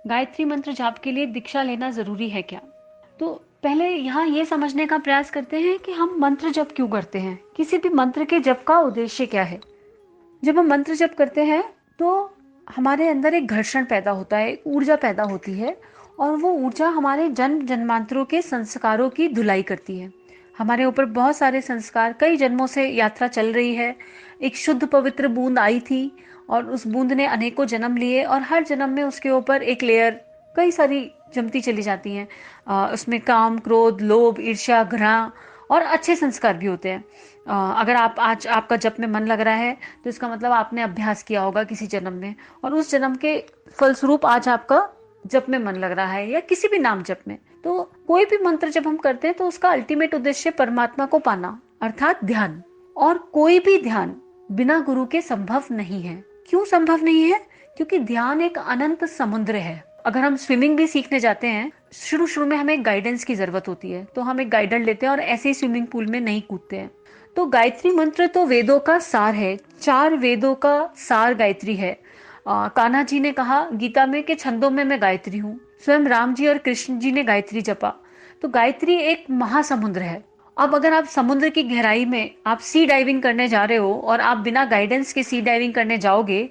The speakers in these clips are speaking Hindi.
गायत्री मंत्र जाप के लिए दीक्षा लेना ज़रूरी है क्या? तो पहले यहाँ ये समझने का प्रयास करते हैं कि हम मंत्र जप क्यों करते हैं? किसी भी मंत्र के जप का उद्देश्य क्या है? जब हम मंत्र जप करते हैं तो हमारे अंदर एक घर्षण पैदा होता है, एक ऊर्जा पैदा होती है और वो ऊर्जा हमारे जन्म जन्मांतरों के संस्कारों की धुलाई करती है। हमारे ऊपर बहुत सारे संस्कार कई जन्मों से यात्रा चल रही है। एक शुद्ध पवित्र बूंद आई थी और उस बूंद ने अनेकों जन्म लिए और हर जन्म में उसके ऊपर एक लेयर कई सारी जमती चली जाती हैं। उसमें काम, क्रोध, लोभ, ईर्ष्या, घृणा और अच्छे संस्कार भी होते हैं। अगर आप आज आपका जप में मन लग रहा है तो इसका मतलब आपने अभ्यास किया होगा किसी जन्म में और उस जन्म के फलस्वरूप आज आपका जप में मन लग रहा है या किसी भी नाम जप में। तो कोई भी मंत्र जब हम करते हैं तो उसका अल्टीमेट उद्देश्य परमात्मा को पाना अर्थात ध्यान। और कोई भी ध्यान बिना गुरु के संभव नहीं है। क्यों संभव नहीं है? क्योंकि ध्यान एक अनंत समुद्र है। अगर हम स्विमिंग भी सीखने जाते हैं, शुरू शुरू में हमें गाइडेंस की जरूरत होती है, तो हम एक गाइडर लेते हैं और ऐसे ही स्विमिंग पूल में नहीं कूदते हैं। तो गायत्री मंत्र तो वेदों का सार है, 4 वेदों का सार गायत्री है। कान्हा जी ने कहा गीता में कि छंदों में मैं गायत्री हूँ। स्वयं राम जी और कृष्ण जी ने गायत्री जपा। तो गायत्री एक महासमुद्र है। अब अगर आप समुद्र की गहराई में आप सी डाइविंग करने जा रहे हो और आप बिना गाइडेंस के सी डाइविंग करने जाओगे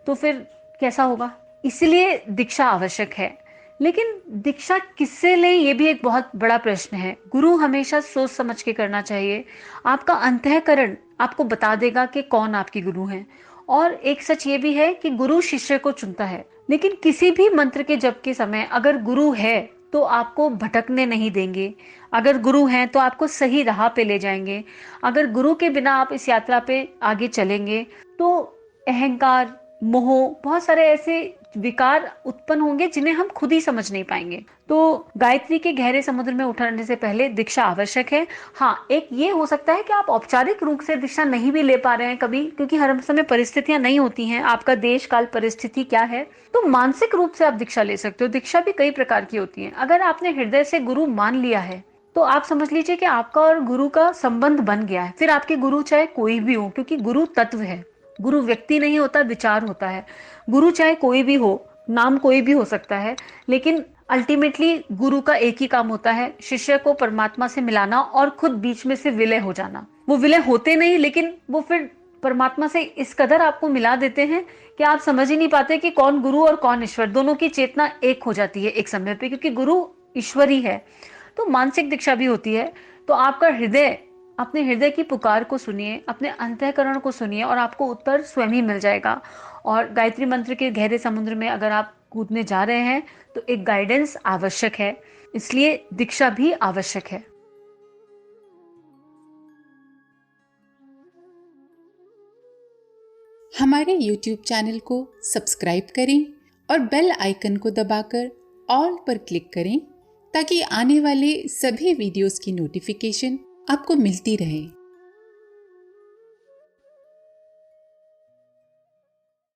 तो फिर कैसा होगा? इसलिए दीक्षा आवश्यक है। लेकिन दीक्षा किससे लें ये भी एक बहुत बड़ा प्रश्न है। गुरु हमेशा सोच समझ के करना चाहिए। आपका अंतःकरण आपको बता देगा कि कौन आपके गुरु हैं। और एक सच ये भी है कि गुरु शिष्य को चुनता है। लेकिन किसी भी मंत्र के जप के समय अगर गुरु है तो आपको भटकने नहीं देंगे। अगर गुरु हैं तो आपको सही राह पे ले जाएंगे। अगर गुरु के बिना आप इस यात्रा पे आगे चलेंगे तो अहंकार, मोह, बहुत सारे ऐसे विकार उत्पन्न होंगे जिन्हें हम खुद ही समझ नहीं पाएंगे। तो गायत्री के गहरे समुद्र में उतरने से पहले दीक्षा आवश्यक है। हाँ, एक ये हो सकता है कि आप औपचारिक रूप से दीक्षा नहीं भी ले पा रहे हैं कभी, क्योंकि हर समय परिस्थितियां नहीं होती हैं। आपका देश काल परिस्थिति क्या है, तो मानसिक रूप से आप दीक्षा ले सकते हो। दीक्षा भी कई प्रकार की होती है। अगर आपने हृदय से गुरु मान लिया है तो आप समझ लीजिए कि आपका और गुरु का संबंध बन गया है। फिर आपके गुरु चाहे कोई भी हो, क्योंकि गुरु तत्व है। गुरु व्यक्ति नहीं होता, विचार होता है। गुरु चाहे कोई भी हो, नाम कोई भी हो सकता है, लेकिन अल्टीमेटली गुरु का एक ही काम होता है, शिष्य को परमात्मा से मिलाना और खुद बीच में से विलय हो जाना। वो विलय होते नहीं, लेकिन वो फिर परमात्मा से इस कदर आपको मिला देते हैं कि आप समझ ही नहीं पाते कि कौन गुरु और कौन ईश्वर। दोनों की चेतना एक हो जाती है एक समय पे, क्योंकि गुरु ईश्वर ही है। तो मानसिक दीक्षा भी होती है। तो आपका हृदय, अपने हृदय की पुकार को सुनिए, अपने अंतःकरण को सुनिए और आपको उत्तर स्वयं ही मिल जाएगा। और गायत्री मंत्र के गहरे समुद्र में अगर आप कूदने जा रहे हैं तो एक गाइडेंस आवश्यक है, इसलिए दीक्षा भी आवश्यक है। हमारे YouTube चैनल को सब्सक्राइब करें और बेल आइकन को दबाकर ऑल पर क्लिक करें ताकि आने वाले सभी वीडियोस की नोटिफिकेशन आपको मिलती रहे।